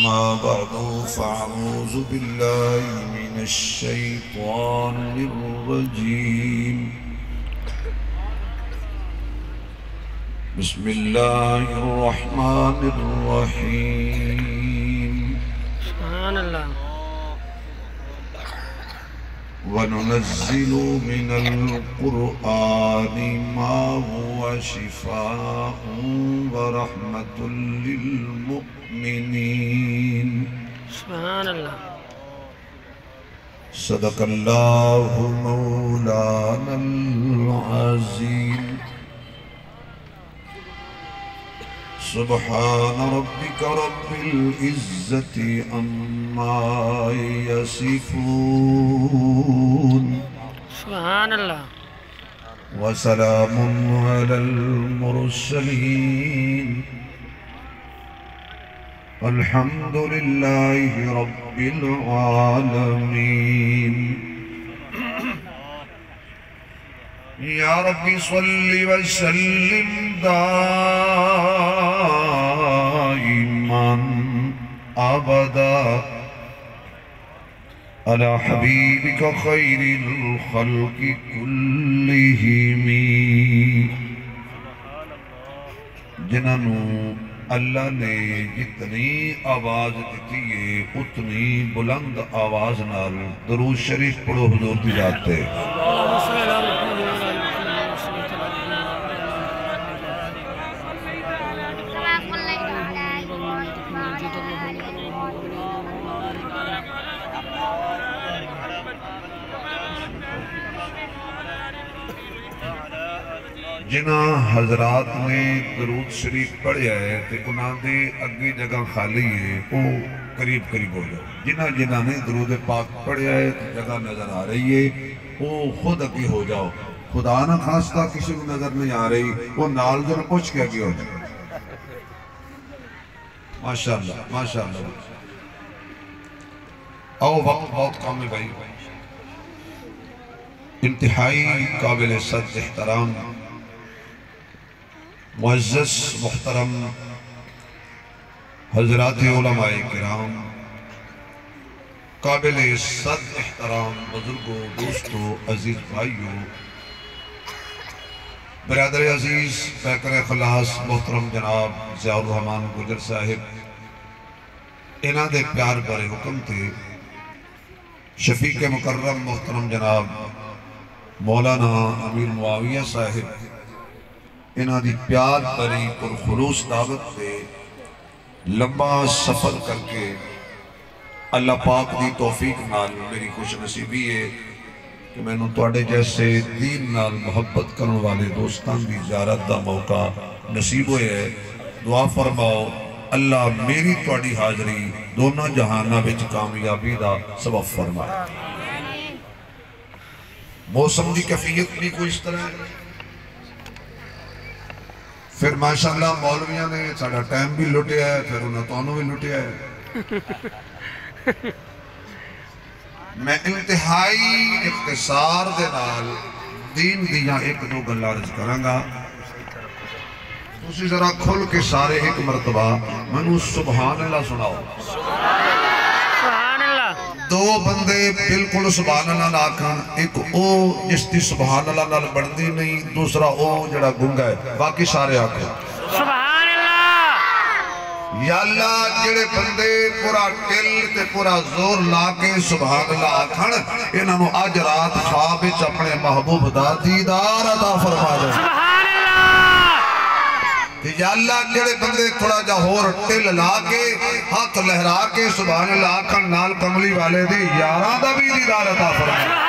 أما بعد فأعوذ بالله من الشيطان الرجيم بسم الله الرحمن الرحيم سبحان الله وننزل من القرآن ما هو شفاء ورحمة للمؤمنين سبحان الله صدق الله مولانا العظيم سبحان ربك رب العزة عما يصفون سبحان الله وسلام على المرسلين الحمد لله رب العالمين يا رب صل وسلم دائما أبدا على حبيبك خير الخلق كلهم جنہوں اللہ نے جتنی آواز دیتی ہے اتنی بلند آواز نال درود شریف پڑھو حضور دی جاتے جنہ حضرات نے درود شریف پڑھیا ہے تے انہاں دے اگے جگہ خالی ہے وہ قریب قریب ہو جاؤ جنہ نے درود پاک پڑھیا ہے جگہ نظر آ رہی ہے وہ خود اگے ہو جاؤ خدا نہ خاصتا کسی کو نظر نہیں آ رہی وہ نال جنہ پوچھ کے اگے ہو جاؤ ماشاءاللہ ماشاءاللہ آؤ وقت بہت کم ہے بھائی انتہائی قابل صد احترام معزز محترم حضرات علماء کرام قابل صد احترام بزرگوں دوستوں عزیز بھائیوں برادر عزیز پیکر خلاص محترم جناب ضیاء الرحمن گجر صاحب انہاں دے پیار بارے حکم تھے شفیق مکرم محترم جناب مولانا امیر معاویہ صاحب انہاں دی پیار بری اور خلوص دعوت پہ لمبا سفر کر کے اللہ پاک دی توفیق نال میری خوش نصیبی ہے کہ میں نے توڑے جیسے دین نال محبت کرن والے دوستان دی زیارت دا موقع نصیب ہوئے ہے دعا فرماؤ اللہ میری توڑی حاضری دونوں جہانہ بچ کامیابی دا سبب فرمائے موسم دی کیفیت بھی کوئی اس طرح ہے پھر ماشاءاللہ مولویاں نے ساڑھا ٹائم بھی لٹیا ہے پھر انہوں تونوں بھی لٹیا ہے میں انتہائی اختصار دے نال دین دیاں ایک دو گلہ عرض کروں گا اسی ذرا کھل کے سارے ایک مرتبہ منو سبحان اللہ سناؤ دو بندے بالکل سبحان اللہ ناکھن ایک او جس دی سبحان اللہ نال بڑھدی نہیں دوسرا او جڑا گنگا ہے باقی سارے آکھیں سبحان اللہ یا اللہ جڑے بندے پورا ٹل تے پورا زور لاکے سبحان اللہ آکھن انہوں آج رات خواب اچ اپنے محبوب دا دیدار عطا فرما دے سبحان اللہ یا اللہ جڑے بندے تھوڑا جا ہور ٹل لاکے ہاتھ لہرا کے سبحان اللہ آکھن نال کملی والے دے یاران دا بھی دیدار عطا فرما دے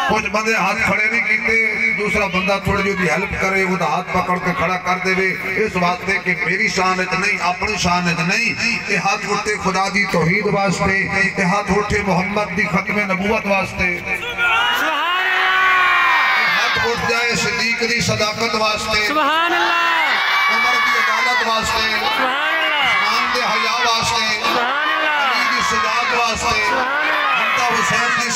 کچھ بندے ہاتھ کھڑے نہیں کیتے دوسرا بندہ تھوڑی جو دی ہیلپ کرے وہ دا ہاتھ پکڑ کے کھڑا کر دے وے اس واسطے کہ میری شانت نہیں اپنی شانت نہیں اے ہاتھ اٹھتے خدا دی توحید واسطے اے ہاتھ اٹھتے محمد دی ختم نبوت واسطے ہاتھ اٹھ جائے صدیق دی صداقت واسطے سبحان اللہ عمر دی عدالت واسطے سبحان اللہ عثمان دے حیا واسطے سبحان اللہ علی دی شجاعت واسطے حمدہ حسین دی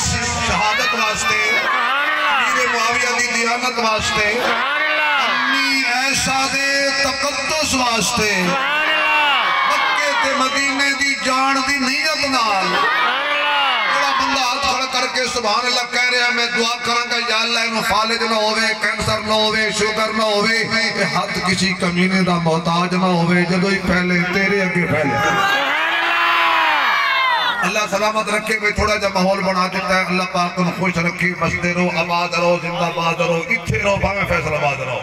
شہادت واسطے امیر معاویہ دی دیانت واسطے امی عائشہ دے تقدس واسطے مکے تے مدینے دی جان دی نیت نال جڑا بندہ ہاتھ کھڑا کر کے سبحان اللہ کہہ رہا میں دعا کراں گا یا اللہ انہوں فالج نہ ہوئے کینسر نہ ہوئے شوگر نہ ہوئے ہاتھ کسی کمینے دا محتاج نہ ہوئے جدو ہی پہلے تیرے اگے پہلے اللہ سلامت رکھے کوئی تھوڑا جا ماحول بنا دیتا ہے اللہ پاک تم خوش رکھی بستے رہو آباد رہو زندہ باد رہو اتھے رہو بھاویں فیصل آباد رہو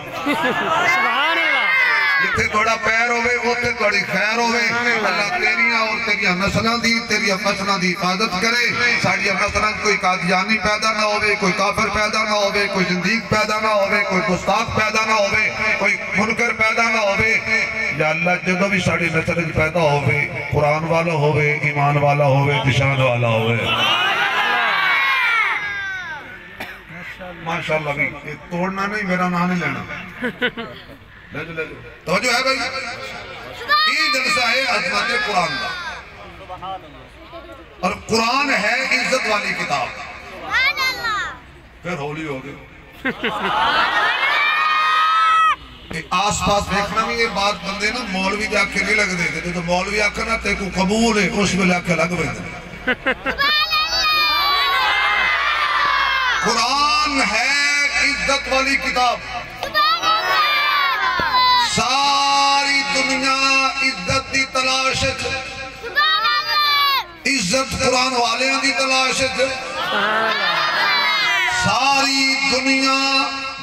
جتھے تھوڑا پیر ہوئے اتھے تھوڑی خیر ہوئے اللہ تیریاں اور تیریاں نسلیں دی تیریاں مسلیں دی حفاظت کرے ساڑیاں مسلیں کوئی قادیانی پیدا نہ ہوئے کوئی کافر پیدا نہ ہوئے کوئی زندیق پیدا نہ ہوئے کوئی گستاخ پیدا نہ ہوئے کوئی منکر پیدا نہ ہوئے یا اللہ جدو بھی ساڑی نسل پیدا ہوئے قرآن والا ہوئے ایمان والا ہوئے دشان والا ہوئے ماشاءاللہ بھی توڑنا نہیں میرا نام نہیں لینا توجہ ہے بھائی یہ جلسہ ہے عظمت قرآن کا اور قرآن ہے عزت والی کتاب پھر ہولی ہو گئی آس پاس دیکھنا بھی یہ بات بندے نا مولوی جا کے نہیں لگ دیتے تو مولوی آکر نا تے کو قبول ہے اس میں لے کے لگ بیتے قرآن ہے عزت والی کتاب ساری دنیا عزت دی تلاش عزت قرآن والے دی تلاش ساری دنیا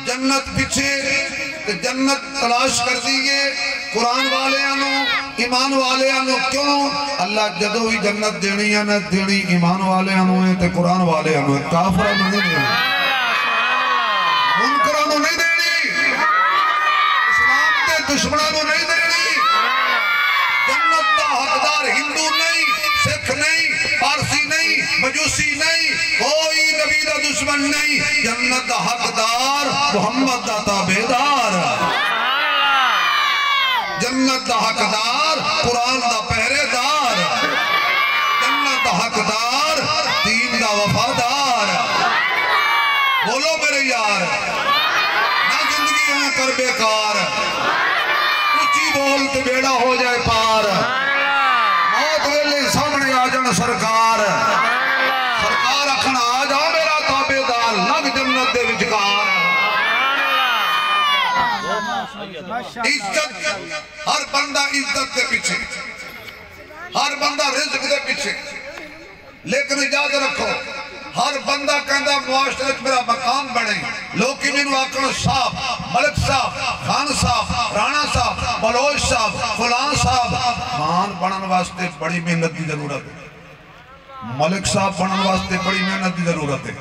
جنت پچھے جنت تلاش کر دیئے قرآن والے آنو ایمان والے آنو کیوں اللہ جدو ہی جنت دینی ہے نہ دینی ایمان والے آنو ہے تے قرآن والے آنو ہے کافر آنو نہیں دینی منکر آنو نہیں دینی اسلام تے دشمنانو نہیں دینی جنت دا حقدار ہندو نہیں سکھ نہیں پارسی نہیں مجوسی نہیں کوئی نبی دا دشمن نہیں جنت دا حقدار محمد دا تابعدار جنت دا حقدار قرآن دا پہرے دار جنت دا حقدار دین دا وفادار بولو میرے یار نہ زندگی ہمیں کر بیکار اچھی بولتے بیڑا ہو جائے پار موت ویلے سامنے آ جانا سرکار سرکار اکھنا آ جا میرا تابعدار لگ جنت دے وچکار عزت ہر بندہ عزت دے پیچھے ہر بندہ رزق دے پیچھے لیکن اجازت رکھو ہر بندہ کہندہ معاشرت میرا مقام بڑھے لوگ کی منو آکڑ صاحب ملک صاحب خان صاحب رانا صاحب بلوچ صاحب فلان صاحب خان بڑھن واسطے بڑی محنت دی ضرورت ہے ملک صاحب بڑھن واسطے بڑی محنت دی ضرورت ہے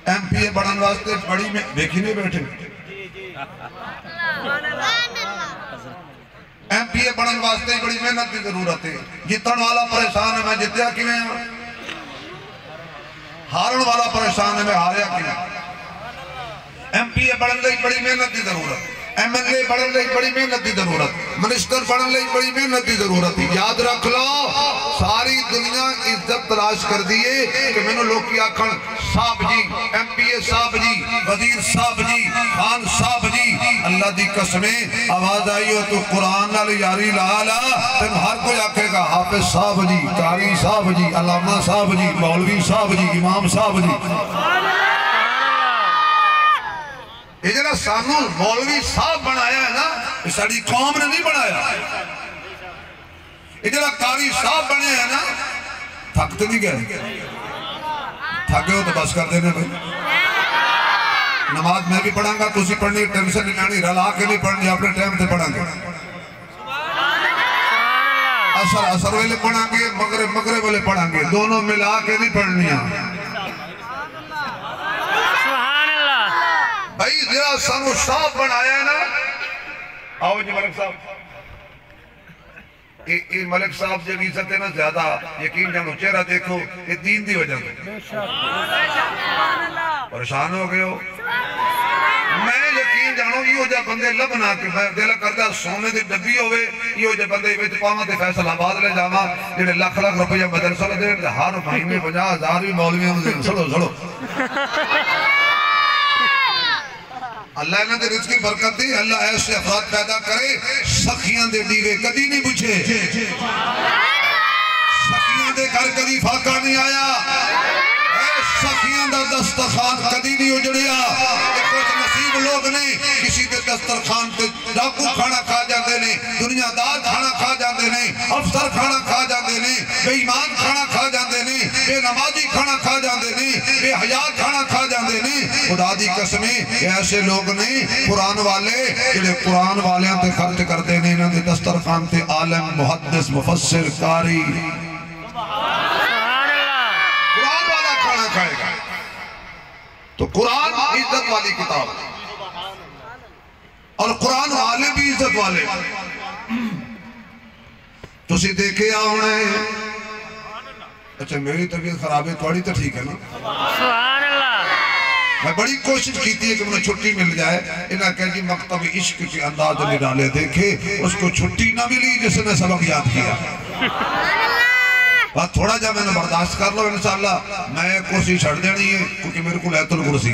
ایم پی اے بڑھن واسطے بڑی دیکھی نہیں بیٹھے ایم پی اے بڑھن واسطے بڑی محنت دی ضرورت ہے جتن والا پریشان ہے میں جتیا کی میں ہارن والا پریشان ہے میں ہاریا کی میں ایم پی اے بڑھن لئی بڑی محنت دی ضرورت ایم این اے بڑھن لئی بڑی محنت دی ضرورت منسٹر بڑھن لئی بڑی محنت دی ضرورت یاد رکھ لو ساری دنیا عزت تلاش کر دیئے کہ میں نے لوگ کی آکھن صاحب جی ایم پی اے صاحب جی وزیر صاحب جی خان صاحب جی اللہ دی قسمیں آواز آئی ہو تو قرآن نال یاری لالا تم ہر کوئی آکھے گا حافظ صاحب جی قاری صاحب جی علامہ صاحب جی مولوی صاحب جی امام صاحب جی یہ جنہا سانو مولوی صاحب بنایا ہے نا یہ ساڑی قوم نے نہیں بنایا یہ جنہا قاری صاحب بنے ہیں نا تھکتے نہیں گئے تھکے ہو تو بس کر دینے بھائی نماز میں بھی پڑھاں گا تو اسی پڑھنی ٹینشن نہیں آنی رلا کے نہیں پڑھنی اپنے ٹائم تے پڑھاں گے اثر والے پڑھاں گے مغرب والے پڑھاں گے دونوں ملا کے نہیں پڑھنی ہیں بھائی ذرا سانو صاحب بنایا ہے نا آؤ جی ملک صاحب یہ ملک صاحب جب عزت ہے نا زیادہ یقین جانو چہرہ دیکھو یہ دین دی وجہ میں پریشان ہو گئے ہو میں یقین جانو یہ ہو جا بندے لبنا کہ میں دل کردہ سونے دے ڈبی ہوئے یہ ہو جا بندے ویچ پاما تے فیصل آباد لے جاما جنہیں لکھ روپیہ مدرسہ لے دے ہر مہینے 50,000 بھی مولویوں میں دے سڑو اللہ انہاں دے رزق کی برکت دی اللہ ایسے افراد پیدا کرے سخیاں دے دیوے کدی نہیں بجھے گھر کدی فاقہ نہیں آیا، سخیاں دا دسترخوان کدی نہیں اجڑیا۔ کچھ نصیب لوگ نے کسی دے دسترخوان تے ڈاکو کھانا کھا جاندے نے، دنیا دار کھانا کھا جاندے نے، افسر کھانا کھا جاندے نے، بے ایمان کھانا کھا جاندے نے، بے نمازی کھانا کھا جاندے نے، بے حیا کھانا کھا جاندے نے۔ خدا دی قسمیں ایسے لوگ نے قرآن والے جڑے قرآن والیاں تے خرچ کردے نے، انہاں دے دسترخوان تے عالم، محدث، مفسر، قاری کھائے گا۔ تو قرآن عزت والی کتاب اور قرآن والے بھی عزت والے۔ تو اسی دیکھے آؤنے، اچھا میری طبیعت خراب ہے، تھوڑی تو ٹھیک ہے نا؟ سبحان اللہ۔ میں بڑی کوشش کی تھی کہ مجھے چھٹی مل جائے، انہاں کہا جی مکتب عشق کے انداز میں ڈالے، دیکھے اس کو چھٹی نہ ملی جس نے سبق یاد کیا۔ بات تھوڑا جا میں نے برداشت کر لو انشاءاللہ، میں کرسی چھڑ دینی ہے کیونکہ میرے کو لیت الکرسی،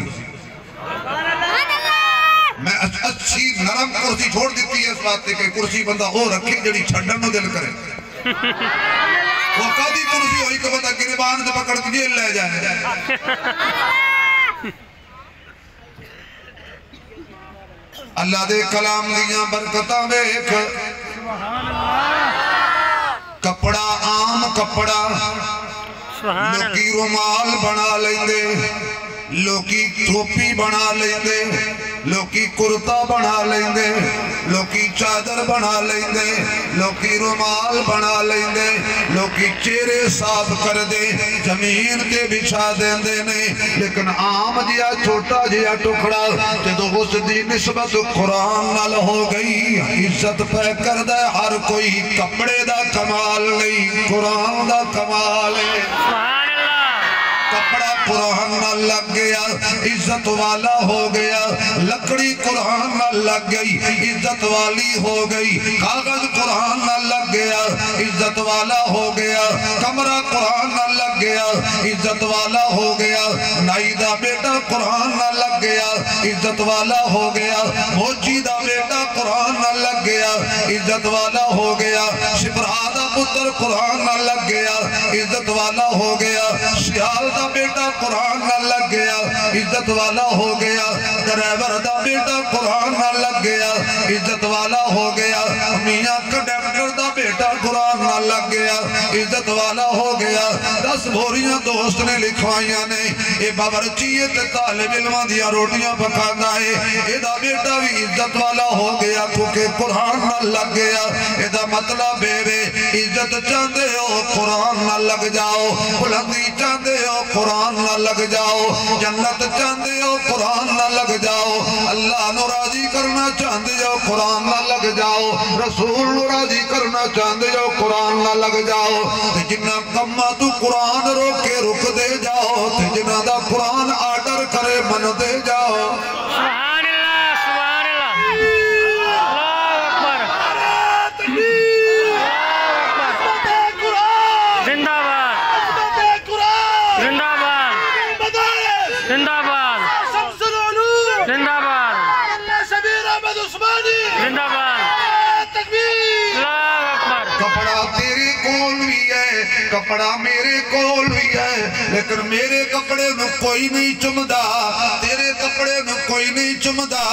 میں اچھی نرم کرسی چھوڑ دیتی ہے اس بات تے کہ کرسی بندہ او رکھے جڑی چھڑن نو دل کرے۔ وہ قاضی کرسی ہوئی کہ بندہ گریبان سے پکڑ کے جیل لے جائے۔ اللہ دے کلام دیاں برکتاں دیکھ، کپڑا عام کپڑا، لوکی رومال بنا لیندے، لوکی ٹوپی بنا لیندے، لوکی کرتا بنا لیندے، لوکی چادر بنا لیندے، لوکی رومال بنا لیندے، لوکی چہرے صاف کر دے، زمین تے بچھا دیندے نے، لیکن عام جیا چھوٹا جیا ٹکڑا جدو اس دی نسبت قرآن نال ہو گئی، عزت پہ کر دے ہر کوئی، کپڑے دا کمال نہیں قرآن دا کمال ہے۔ کپڑا قرآن نہ لگ گیا عزت والا ہو گیا، لکڑی قرآن نہ لگ گئی عزت والی ہو گئی، کاغذ قرآن نہ لگ گیا عزت والا ہو گیا، کمرہ قرآن نہ لگ گیا عزت والا ہو گیا، نائی دا بیٹا قرآن نہ لگ گیا عزت والا ہو گیا، موچی دا بیٹا قرآن نہ لگ گیا عزت والا ہو گیا، شپرا دا پتر قرآن نہ لگ گیا عزت والا ہو گیا، سیال دا بیٹا قرآن نہ لگ گیا عزت والا ہو گیا، ڈرائیور دا بیٹا قرآن نہ لگ گیا عزت والا ہو گیا، میاں کنڈکٹر دا بیٹا قرآن نہ لگ گیا عزت والا ہو گیا۔ 10 بھوریاں دوست نے لکھوائیاں نے، اے باورچی تے طالب علماں دیا روٹیاں پکانا ہے، اے دا بیٹا بھی عزت والا ہو گیا کیونکہ قرآن نہ لگ گیا۔ اے دا مطلب بے عزت چاندے ہو قرآن نہ لگ جاؤ، بلندی چاندے ہو قرآن نہ لگ جاؤ، جنت چاندے ہو قرآن نہ لگ جاؤ، اللہ نو راضی کرنا چاندے ہو قرآن نہ لگ جاؤ، رسول نو راضی کرنا چاندے ہو قرآن نہ لگ جاؤ، تے جنہ کمہ تو قرآن روکے رک دے جاؤ، تے جنہ دا قرآن آرڈر کرے من دے جاؤ۔ سبحان اللہ، سبحان اللہ، اللہ اکبر، زندہ باد، زندہ باد، زندہ باد، زندہ باد، زندہ باد، اللہ اکبر۔ کپڑا تیرے کول بھی ہے، کپڑا میرے کول بھی ہے، لیکن میرے کپڑے میں کوئی نہیں چمدا، تیرے کپڑے میں کوئی نہیں چمدا،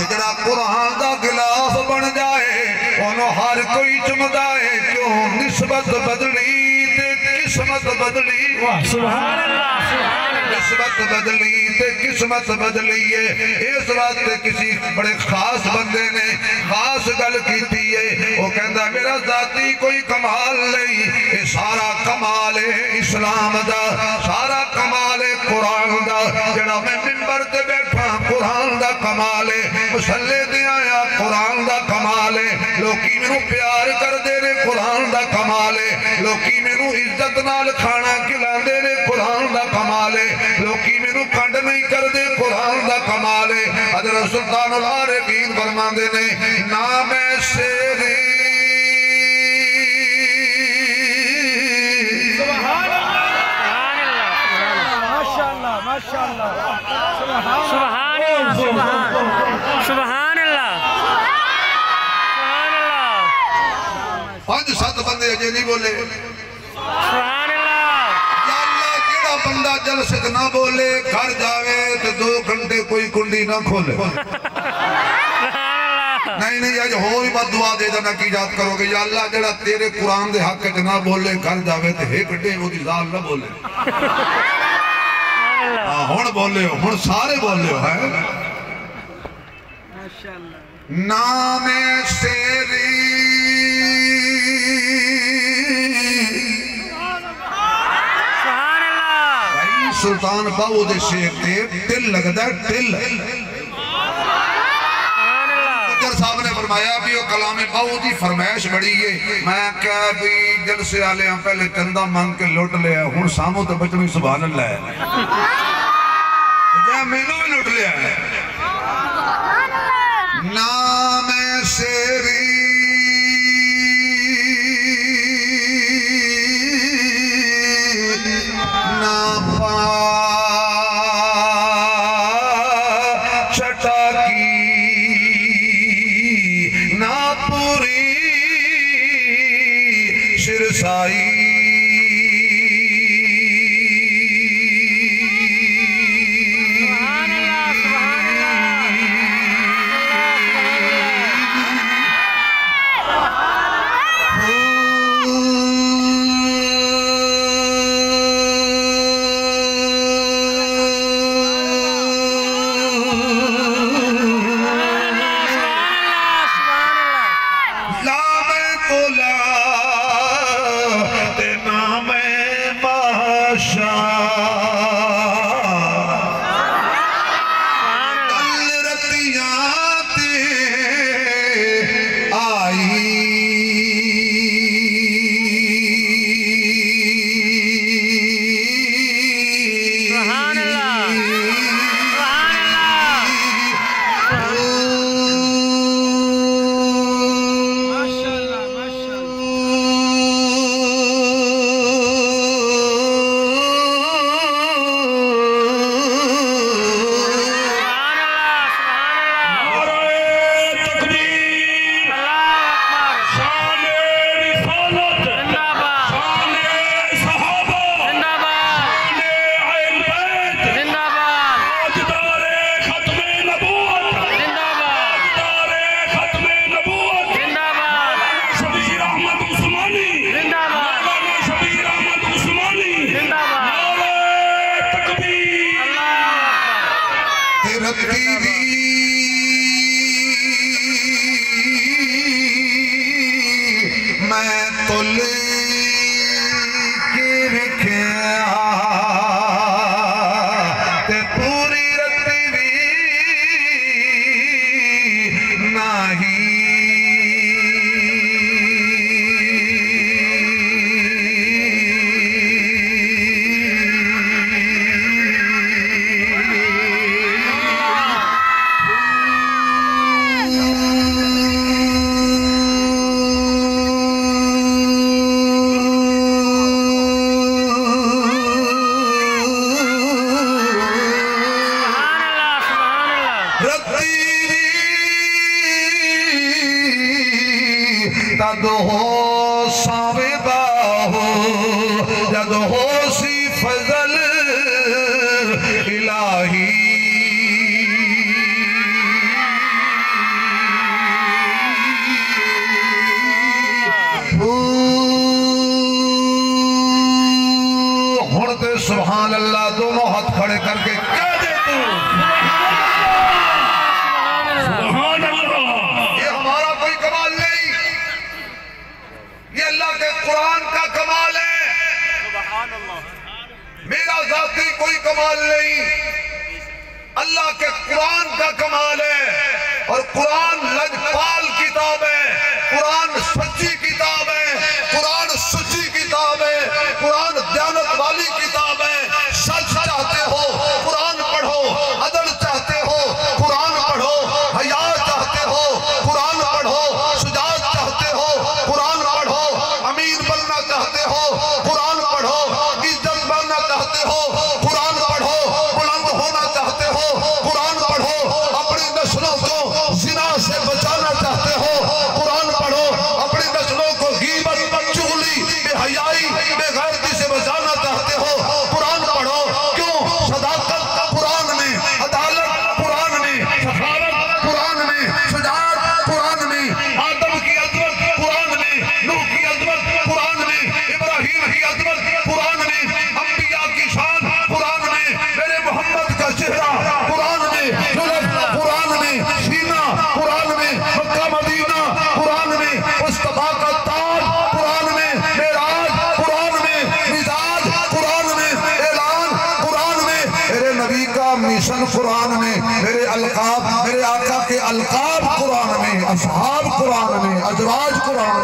جڑا قرآن دا غلاف بن جائے انہوں ہر کوئی چمدا ہے، کیوں نسبت بدلی تے قسمت بدلی، سبحان اللہ، سبحان اللہ، نسبت بدلی تے قسمت بدلی ہے۔ اس وقت کسی بڑے خاص بندے نے خاص گل کیتی ہے، وہ کہندا میرا ذاتی کوئی کمال نہیں، یہ سارا کمال ہے اسلام دا، سارا کمال ہے قرآن دا، جڑا میں منبر تے بیٹھا قرآن دا کمال ہے، مسلے دے آیا قرآن دا کمال ہے، لوکی میں پیار کر دے رے قرآن دا کمال ہے، لوکی میں عزت نال کھانا کھلا دے رے قرآن دا کمال ہے، لوکی میں کنڈ نہیں کر دے قرآن دا کمال ہے۔ حضرت سلطان العارفین فرما دے نے نام شیری سبحان اللہ، ماشاءاللہ، ماشاءاللہ، سبحان اللہ، سبحان اللہ، سبحان اللہ، 5-7 بندے اجے نہیں بولے، سبحان اللہ، بندہ جلسے نہ بولے گھر جاوے تو 2 گھنٹے کوئی کنڈی نہ کھولے نہیں آج ہوئی بات دعا دے جانا کی جات کرو گے یا اللہ جڑا تیرے قرآن دے حق کے نہ بولے گھر جاوے تو ایک ڈے وہ دی ذال نہ بولے ہون بولے ہو ہون سارے بولے ہو ہے نام سیری سلطان باو دے شیخ تے ٹل لگتا ہے ٹل مجھر صاحب نے فرمایا بھی وہ کلام باو دی فرمائش بڑی ہے میں کہا بھی جلسے آلے ہم پہلے چندہ مانگ کے لوٹ لے ہون سامو تے بچنی سبحان اللہ ہے جہاں مینوں بھی لوٹ لیا ہے نام سیری سبحان اللہ دونوں ہاتھ کھڑے کر کے کہہ دے تو سبحان اللہ یہ ہمارا کوئی کمال نہیں یہ اللہ کے قرآن کا کمال ہے سبحان اللہ میرا ذاتی کوئی کمال نہیں اللہ کے قرآن کا کمال ہے اور قرآن لجپال کتاب ہے قرآن سچی کتاب ہے قرآن سچی کتاب ہے قرآن دیانت والی کتاب ہے سچ چاہتے ہو قرآن پڑھو عدل چاہتے ہو قرآن پڑھو حیا چاہتے ہو قرآن پڑھو شجاعت چاہتے ہو قرآن پڑھو امیر بننا چاہتے ہو قرآن پڑھو عزت بننا چاہتے ہو قرآن پڑھو بلند ہونا چاہتے ہو قرآن پڑھو اپنی نسلوں کو زنا سے بچانا چاہتے ہو قرآن میں، میرے القاب، میرے آقا کے القاب قرآن میں، اصحاب قرآن میں، ازواج قرآن میں.